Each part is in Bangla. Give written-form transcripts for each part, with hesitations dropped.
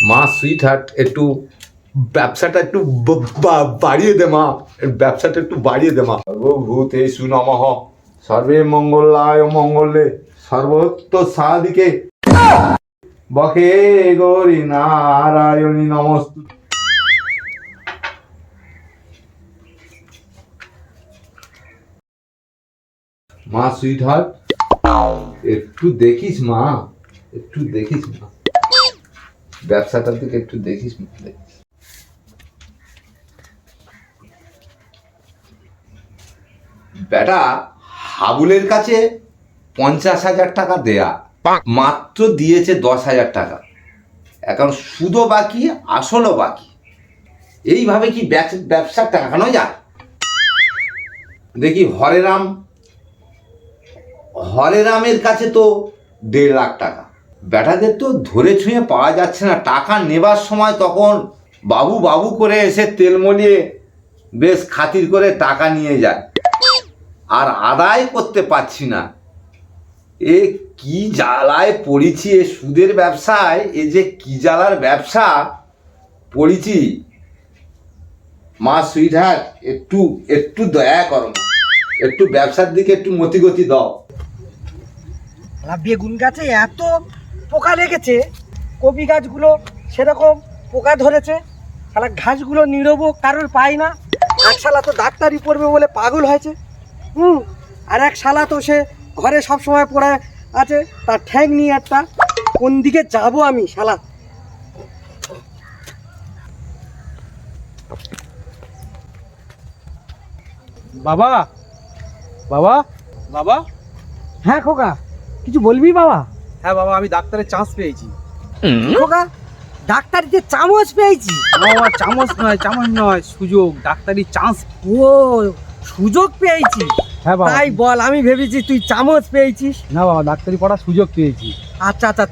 মা সুইট হার্ট, একটু ব্যবসাটা একটু বাড়িয়ে দে মা, ব্যবসাটা একটু বাড়িয়ে দে মা। সর্বভূতেষু নমঃ, সর্বে মঙ্গলায় মঙ্গলে, সর্বত্র সাদিকে, বকে গৌরী নারায়ণী নমস্তুতে। মা সুইট হার্ট, একটু দেখিস মা, একটু দেখিস মা, ব্যবসাটার দিকে একটু দেখিস মা। বেটা হাবুলের কাছে 50,000 টাকা দেয়া, মাত্র দিয়েছে 10,000 টাকা, এখন সুদও বাকি আসলও বাকি। এইভাবে কি ব্যবসা টাকানো যায়? দেখি হরেরামের কাছে তো 1.5 লাখ টাকা। বেটাদের তো ধরে ছুঁয়ে পাওয়া যাচ্ছে না। টাকা নেবার সময় তখন বাবু বাবু করে এসে তেল মলিয়ে বেশ খাতির করে টাকা নিয়ে যায়, আর আদায় করতে পারছি না। এ কি জ্বালায় পড়েছি, এ সুদের ব্যবসায়, এ যে কি জ্বালার ব্যবসা পড়েছি। মা সুইট হার্ট, একটু একটু দয়া করো, একটু ব্যবসার দিকে একটু মতিগতি দাও। বেগুন গাছে এত পোকা লেগেছে, কপি গাছগুলো সেরকম পোকা ধরেছে, শালা ঘাসগুলো নিরবো কারোর পাই না। এক শালা তো ডাক্তারি পড়বে বলে পাগল হয়েছে, আর এক শালা তো সে ঘরে সব সময় পড়ে আছে, তার ঠ্যাং নিয়ে একটা। কোন দিকে যাব আমি শালা? বাবা, বাবা, বাবা। হ্যাঁ খোকা, কিছু বলবি বাবা? হ্যাঁ বাবা, আমি ডাক্তারের চান্স পেয়েছি। খোকা, ডাক্তারিতে চামচ পেয়েছি? বাবা চামচ নয়, সুযোগ, ডাক্তারি চান্স। ও, সুযোগ পেয়েছি? হ্যাঁ বাবা। তাই বল, আমি ভেবেছি তুই চামচ পেয়েছিস। না বাবা, ডাক্তারি পড়ার সুযোগ পেয়েছি। আচ্ছা আচ্ছা,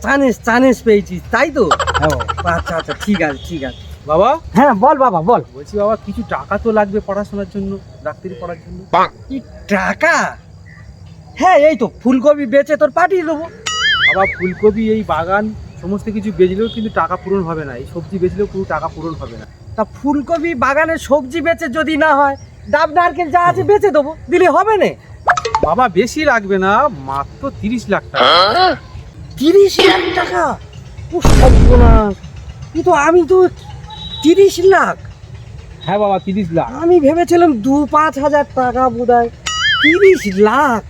চানেস পেয়েছিস তাই তো? হ্যাঁ বাবা। আচ্ছা আচ্ছা, ঠিক আছে ঠিক আছে। বাবা, হ্যাঁ বল বাবা বল। বলছি বাবা, কিছু টাকা তো লাগবে পড়াশোনার জন্য, ডাক্তারি পড়ার জন্য। কি টাকা? হ্যাঁ, এই তো ফুলকপি বেচে তোর পাঠিয়ে দেবো। বাবা, ফুলকপি, এই বাগান, সমস্ত কিছু বেচলেও কিন্তু টাকা পূরণ হবে না। এই সবজি বেচলেও পুরো টাকা পূরণ হবে না। তা ফুলকপি বাগানের সবজি বেচে যদি না হয়, ডাব নারকেল যা আছে বেচে দেবো, দিলে হবে না? বাবা বেশি লাগবে না, মাত্র 30 লাখ টাকা। 30 লাখ টাকা? ও সর্বনাশ, কিন্তু আমি তো 30 লাখ। হ্যাঁ বাবা, 30 লাখ। আমি ভেবেছিলাম 2-5 হাজার টাকা বোধহয়। 30 লাখ?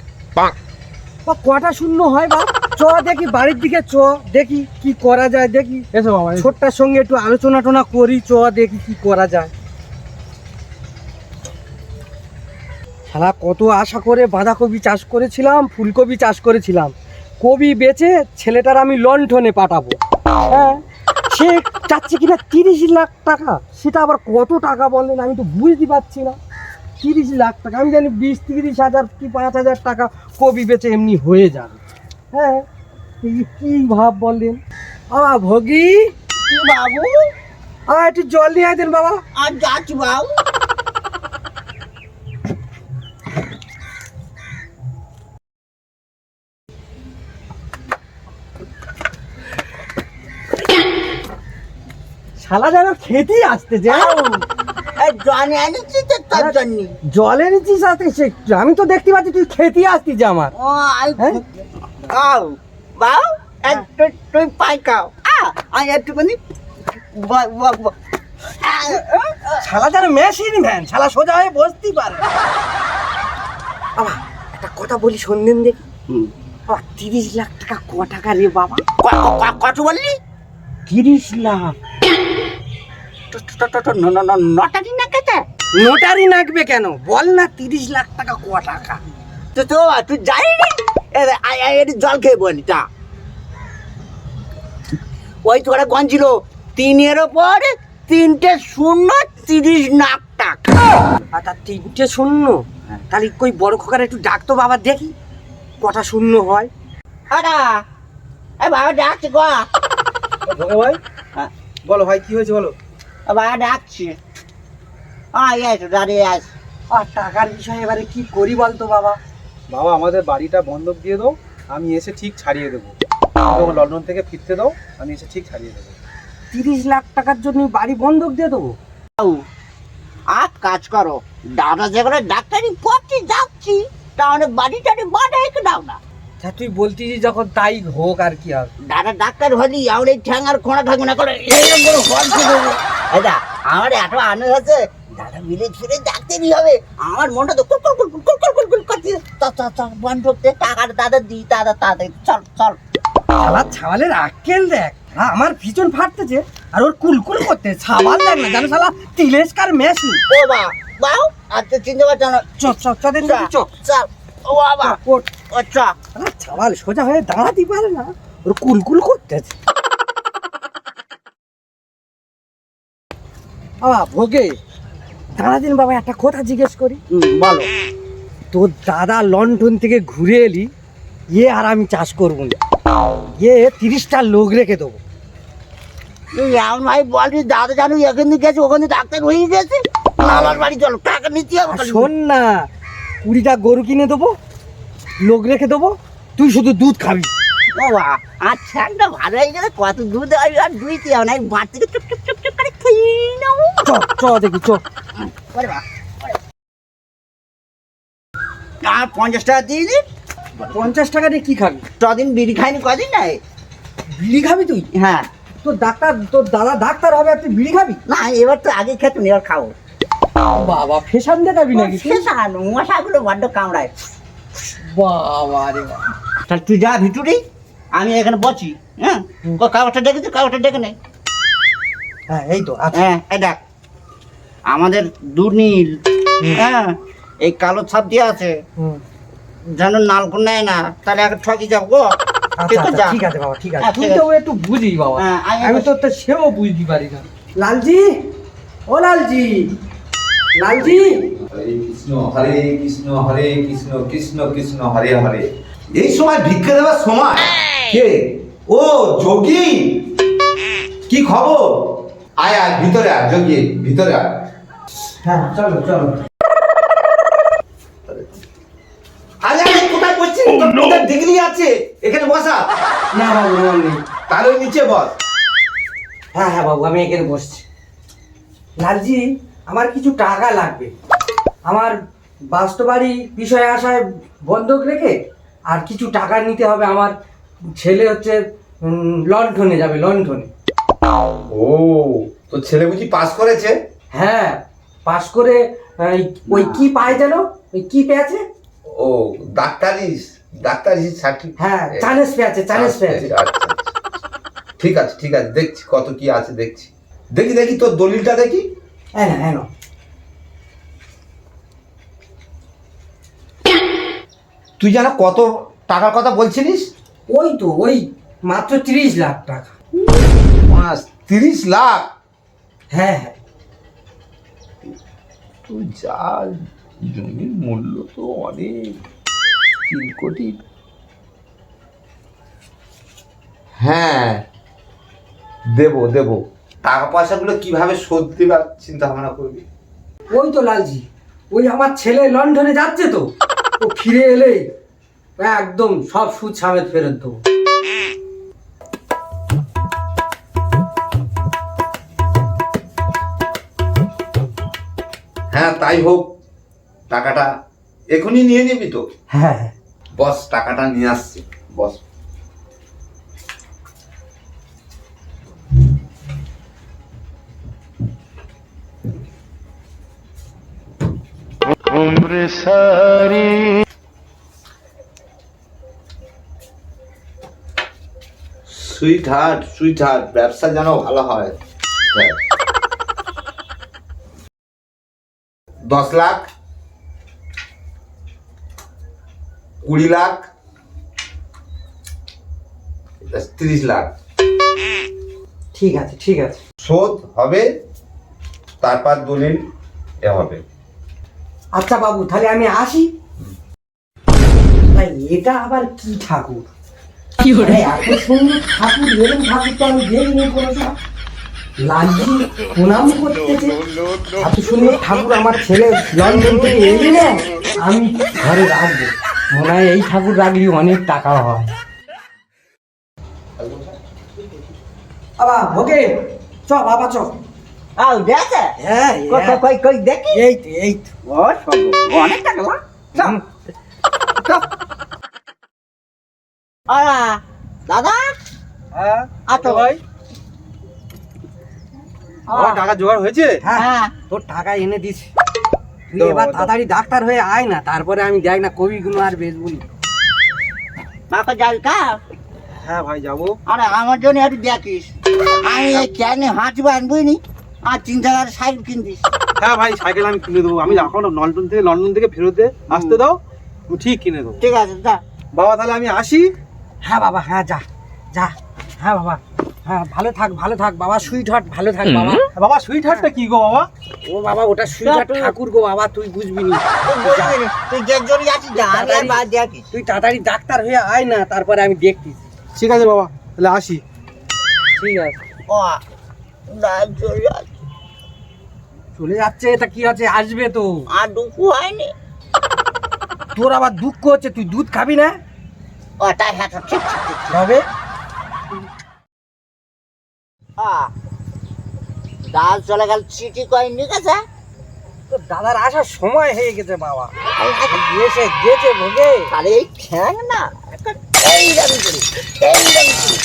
বা কটা শূন্য হয় বা? চ দেখি বাড়ির দিকে, চ দেখি কি করা যায়, দেখি এসো বাবা। ছোট্টার সঙ্গে একটু আলোচনা টোনা করি, চ দেখি কি করা যায়। শালা কত আশা করে বাঁধাকপি চাষ করেছিলাম, ফুলকপি চাষ করেছিলাম, কপি বেচে ছেলেটার আমি লন্ঠনে পাঠাবো। হ্যাঁ, সে চাচ্ছে কিনা 30 লাখ টাকা। সেটা আবার কত টাকা বলেন, আমি তো বুঝতে পারছি না। 30 লাখ টাকা, আমি জানি 20-30 হাজার কি 5,000 টাকা কপি বেচে এমনি হয়ে যাবে। হ্যাঁ, কি ভাব বলেন। ভোগী বাবু, একটু জল নিয়ে দেন বাবা। আর যাচ্ছি বাবু। শালা যেন খেতেই আসতে যে। জল এনেছি তো তোর জন্য। জল এনেছিস সাথে? আমি তো দেখতে পাচ্ছি তুই খেতেই আসতিস যে আমার। ও খাও বাবু, একটু তুই পাই খাও। আমি একটুখানি শালা যেন মেশিন ভ্যান, শালা সোজা হয়ে বসতেই পারে। বাবা একটা কথা বলি, শোনেন দেখি। 30 লাখ টাকা ক টাকা রে বাবা? কত বললি? 30 লাখ? নটারি না কেটে? নোটারি নাকবে কেন বল না? 30 লাখ টাকা ক টাকা? তো তুই যাইনি? জল খেয়ে বলি তা। ওই তো ওরা গঞ্জিল 3-এর ওপর 3টে শূন্য, 30 লাখ টাকা। আচ্ছা, 3টে শূন্য? তাহলে কই বড় খোকার একটু ডাকতো বাবা, দেখি কটা শূন্য হয়। বাবা ডাকছি গো। ভাই, বলো ভাই, কি হয়েছে বলো। বাবা ডাকছি। দাঁড়িয়ে আস। আর টাকার বিষয়ে এবারে কি করি বলতো বাবা? বাবা, আমাদের বাড়িটা বন্ধক দিয়ে দাও, আমি এসে ঠিক ছাড়িয়ে দেবো। তোমার লন্ডন থেকে ফিরতে দাও, আমি এসে ঠিক ছাড়িয়ে দেবো। 30 লাখ টাকার জন্য বাড়ি বন্ধক দিয়ে দেবো? আর কাজ করো, দাদা যেখানে ডাক্তারি পড়ছি যাচ্ছি, তাহলে বাড়িটারে বাড়াই দাও না। তা তুই বলতিস যখন তাই হোক আর কি আর। দাদা ডাক্তার হলি আমার এই ঠ্যাং আর খোঁড়া থাকবে না করে এইরকম করে ফলছে দেবো। এটা আমার এত আনন্দ হচ্ছে, দাদা মিলে ফিরে ডাক্তারই হবে। আমার মনটা তো কুল কুল কুল কুল কুল কুল কুল করছে। চল বন্ধুকে টাকাটা দাদা দিই, দাদা তাড়াতাড়ি চল চল। শালা ছাওয়ালের আক্কেল দেখ, আমার পিছন ফাটতেছে আর ওর কুলকুল করতে ছাওয়াল দেখ না জানো শালা তিলেস্কার মেশিন। ও বাউ আচ্ছা চিনতে পারছো না। চ চ চ দেন চ চল ও বাবা কোট। ও চ। শালা ছাওয়াল সোজা হয়ে দাঁড়াতে পারে না, ওর কুলকুল করতেছে। বাবা ভোগে দাঁড়া দিন বাবা, একটা কথা জিজ্ঞেস করি। বলো। তোর দাদা লন্ডন থেকে ঘুরে এলি, আর আমি চাষ করবো না, 30টা লোক রেখে দেবো। তুই এমন ভাই বলবি, দাদা জানো এখানে গেছে ওখানে ডাক্তার হয়ে গেছে, আমার বাড়ি চলো টাকা নিতে হবে। আর শোন না, 20টা গরু কিনে দেবো, লোক রেখে দেবো, তুই শুধু দুধ খাবি। বাবা আচ্ছা একটা ভালো হয়ে গেলে কত দুধ হবে আর দুইতে হবে না, আমি বাড়ি থেকে চুপ চুপ চুপ চুপ করে খেয়ে নেবো। চ চ দেখি চ। ওরে বাবা, আর 50 টাকা দিয়ে দিন। 50 টাকা দিয়ে কি খাবি? কদিন বিড়ি খাইনি, কদিন নাই। বিড়ি খাবি তুই? হ্যাঁ তোর দাদা ডাক্তার হবে আর তুই বিড়ি খাবি? না এবার তো আগে খেতুন, এবার খাবো। বাবা ফেসান দেখাবি নাকি তুই? মশাগুলো বড্ড কামড়ায়। বাবা রে বাবা। তাহলে তুই যা ভিতরে, আমি এখানে বসি। হ্যাঁ কাগজটা ডেকেছি, কাগজটা ডেকে নে। হ্যাঁ এই তো আচ্ছা। হ্যাঁ এই দেখ, আমাদের দুর্নীল, হ্যাঁ এই কালো ছাপ দিয়ে আছে, হুম। যেন নালকো নেয় না, তাহলে আগে ঠকি যাবো গো। আচ্ছা আচ্ছা, ঠিক আছে বাবা ঠিক আছে, হ্যাঁ, তুই ঠিক তো একটু বুঝি বাবা, হ্যাঁ, আমি তো সেও বুঝতে পারি না। লালজি, ও লালজি, লালজি। হরে কৃষ্ণ হরে কৃষ্ণ হরে কৃষ্ণ কৃষ্ণ কৃষ্ণ হরে হরে। এই সময় ভিক্ষা দেওয়ার সময় কে? ও যোগী, কি খবর? আয় আয় ভিতরে আয় যোগী, ভিতরে আয়। হ্যাঁ চলো চলো। আরে আরে কোথায় বসছিস? তোর ডিগ্রি আছে, এখানে বসা। না বাবু আমার নেই। তাহলে ওই নিচে বস। হ্যাঁ হ্যাঁ বাবু আমি এখানে বসছি। লালজি আমার কিছু টাকা লাগবে, আমার বাস্তবাড়ি বিষয়ে আসায় বন্ধক রেখে আর কিছু টাকা নিতে হবে। আমার ছেলে হচ্ছে লন্ডনে যাবে, লন্ডনে। ও তোর ছেলে বুঝি পাস করেছে? হ্যাঁ পাশ করে ওই কি পায় যেন, ওই কি পেয়েছে? ও ডাক্তারি, ডাক্তারি সার্টিফিকেট। হ্যাঁ চানেস পেয়েছে, চানেস পেয়েছে। আচ্ছা ঠিক আছে ঠিক আছে, দেখছি কত কি আছে, দেখছি। দেখি দেখি তোর দলিলটা দেখি। হ্যাঁ না হ্যাঁ না। তুই যেন কত টাকার কথা বলছিলিস? ওই তো ওই মাত্র 30 লাখ টাকা। 30 লাখ? হ্যাঁ হ্যাঁ। তুই যা, জমির মূল্য তো অনেক, 3 কোটি। হ্যাঁ দেবো দেবো, টাকা পয়সাগুলো কিভাবে শোধ দেবার চিন্তা ভাবনা করবি। ওই তো লালজি, ওই আমার ছেলে লন্ডনে যাচ্ছে তো, ও ফিরে এলেই একদম সব সুদ সামেত ফেরত দেবো। হ্যাঁ তাই হোক, টাকাটা এখনই নিয়ে নিবি তো? হ্যাঁ হ্যাঁ। বস টাকাটা নিয়ে আসছি, বস। সুইট হার্ট, ব্যবসা যেন ভালো হয়। 10 লাখ, 20 লাখ, 30 লাখ ঠিক আছে ঠিক আছে। শোধ হবে, তারপর দলিল এ হবে। আচ্ছা বাবু তাহলে আমি আসি। ভাই এটা আবার কি ঠাকুর? কি হলো? এত সুন্দর ঠাকুর, এরকম ঠাকুর তো আমি দেখিনি কোনো সময়। লালজি প্রণাম করতেছে, এত সুন্দর ঠাকুর আমার ছেলে লন্ডন থেকে এলি না, আমি ঘরে রাখবো। মনে হয় এই ঠাকুর রাখলে অনেক টাকা হয়। বাবা ওকে চ বাবা চ। আউ দেখে হ্যাঁ কই কই কই কই দেখি এই তো ও সব অনেক টাকা না আরা দাদা হ্যাঁ আতো ভাই আমার টাকা জোগাড় হয়েছে। হ্যাঁ তোর টাকা এনে দিস। তুই দাও, এবার দাও। তাড়াতাড়ি ডাক্তার হয়ে আয় না, তারপরে আমি দেখ না কবিগুলো আর বেচবুনি। বাবা যাই কা হ্যাঁ ভাই যাবো। আরে আমার জন্য একটু দেখিস, আমি এই ক্যানে হাঁটবো আনবইনি আর 3 টাকার সাইকেল কিনতিস। হ্যাঁ ভাই সাইকেল আমি কিনে দেবো। আমি এখন লন্ডন থেকে ফেরত আসতে দাও, আমি ঠিক কিনে দেবো। ঠিক আছে যা। বাবা তাহলে আমি আসি। হ্যাঁ বাবা, হ্যাঁ যা যা। হ্যাঁ বাবা, হ্যাঁ ভালো থাক বাবা, সুইট হার্ট ভালো থাক বাবা। বাবা সুইট হার্টটা কি গো বাবা? ও বাবা ওটা সুইট হার্ট ঠাকুর গো বাবা, তুই বুঝবি নি। তুই যে জড়ি আছিস যা, আমি আর বাদ দেখিস। তুই তাড়াতাড়ি ডাক্তার হয়ে আয় না, তারপরে আমি দেখতিস। ঠিক আছে বাবা তাহলে আসি। ঠিক আছে। ও দাঁত জড়ি আছে চলে যাচ্ছে, এটা কি আছে, আসবে তো। আর দুঃখ হয়নি। তোর আবার দুঃখ হচ্ছে, তুই দুধ খাবি না? ও তাই হ্যাঁ ঠিক ঠিক ঠিক হবে। দাঁত চলে গেল, চিঠি কয় ঠিক আছে। তোর দাদার আসার সময় হয়ে গেছে বাবা, এসে গেছে ভোগে। তাহলে এই ঠ্যাং না এইরকম করি এইরকম করি।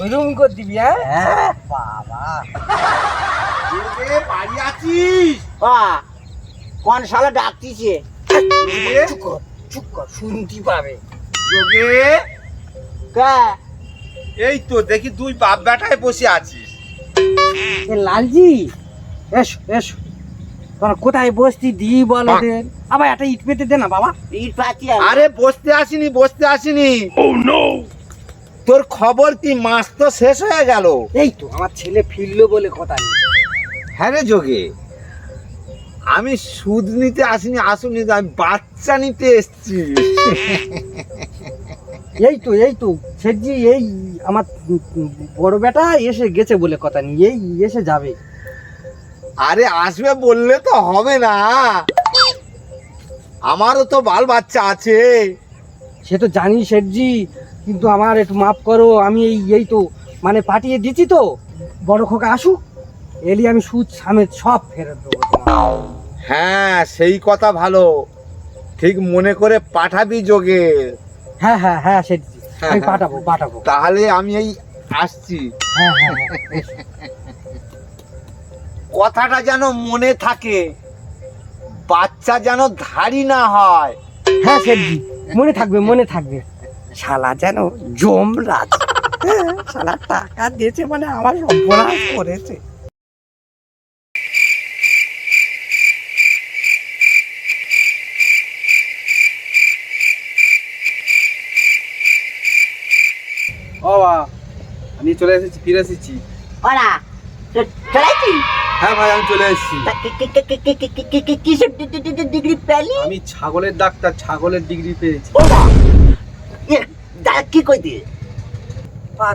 ওইরকম করে দিবি? হ্যাঁ বাবা। বাড়ি আছিস? কোন শালা ডাকতিছে? চুপ কর, শুনতে পাবে। যোগে কে? এই তো দেখি তুই বাপ বেটায় বসে আছিস। এ লালজি, এসো এসো। তোরা কোথায় বসতি দি বল ওদের। আবার একটা ইট পেতে দে না বাবা। ইট পাচ্ছি আরে বসতে আসিনি। তোর খবর কি? মাস তো শেষ হয়ে গেল। এই তো আমার ছেলে ফিরলো বলে কথা নেই। হ্যাঁ রে যোগে, আমি সুদ নিতে আসিনি, আসুনি, আমি বাচ্চা নিতে এসছি। এই তো শেঠজি, এই আমার বড় বেটা এসে গেছে বলে কথা নেই, এই এসে যাবে। আরে আসবে বললে তো হবে না, আমারও তো বাল বাচ্চা আছে। সে তো জানি শেঠজি, কিন্তু আমার একটু মাফ করো। আমি এই তো মানে পাঠিয়ে দিচ্ছি তো, বড় খোকা আসুক, এলি আমি সুদ সামেত সব ফেরত দেবো তোমার। হ্যাঁ সেই কথা ভালো, ঠিক মনে করে পাঠাবি যোগে। হ্যাঁ হ্যাঁ হ্যাঁ শেঠজি, আমি পাঠাবো। তাহলে আমি এই আসছি। হ্যাঁ হ্যাঁ হ্যাঁ। কথাটা যেন মনে থাকে, বাচ্চা যেন ধারি না হয়। হ্যাঁ শেঠজি, মনে থাকবে। শালা যেন জমরাজ, শালা টাকা দিয়েছে মানে আমার সর্বনাশ করেছে। ও বাবা আমি চলে এসেছি, ফিরে এসেছি। ওরা চলেছি। হ্যাঁ ভাই আমি চলে এসেছি। কিসের ডিগ্রি পেলি? আমি ছাগলের ডাক্তার, ছাগলের ডিগ্রি পেয়েছি। দাদা কি কই দিয়ে?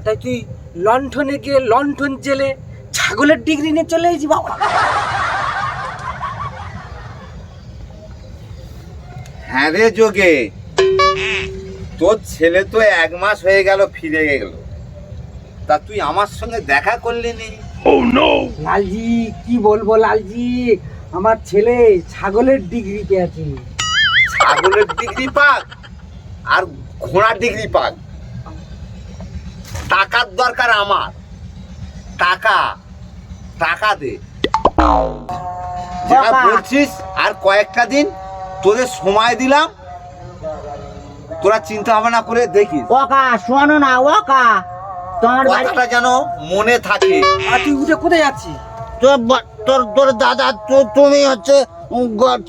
তাই তুই লণ্ঠনে গিয়ে লণ্ঠন জেলে ছাগলের ডিগ্রি নিয়ে চলে এসেছি বাবা। হ্যাঁ রে যোগে, তোর ছেলে তো 1 মাস হয়ে গেল ফিরে গেল, তা তুই আমার সঙ্গে দেখা করলি নি? লালজি কি বলবো লালজি, আমার ছেলে ছাগলের ডিগ্রি পেয়েছে। ছাগলের ডিগ্রি পাক আর ঘোড়ার ডিগ্রি পাক, টাকার দরকার আমার। টাকা দে, যেটা বলছিস। আর কয়েকটা দিন তোদের সময় দিলাম, তোরা চিন্তা ভাবনা করে দেখিস। ওকা শোনো না, ওকা তোমার বাড়ি কথাটা যেন মনে থাকে। আর তুই উঠে কোথায় যাচ্ছিস? তোর দাদা তুমি হচ্ছে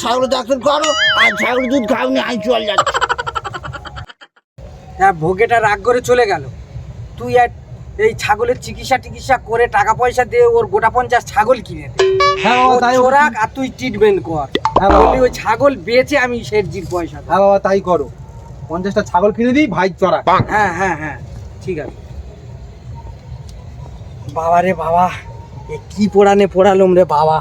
ছাগল ডাক্তার করো আর ছাগল দুধ খাওনি, আমি চল যাচ্ছি। হ্যাঁ ভোগেটা রাগ করে চলে গেল। তুই আর এই ছাগলের চিকিৎসা করে টাকা পয়সা দিয়ে ওর গোটা 50 ছাগল কিনে দে। হ্যাঁ ও বাবা তাই চোরাক আর তুই ট্রিটমেন্ট কর। হ্যাঁ বাবা। বললি ওই ছাগল বেচে আমি শেঠজির পয়সা দেব। হ্যাঁ বাবা তাই করো, 50টা ছাগল কিনে দিই, ভাই চড়া। হ্যাঁ ঠিক আছে। বাবা রে বাবা, এ কি পোড়ালাম রে বাবা।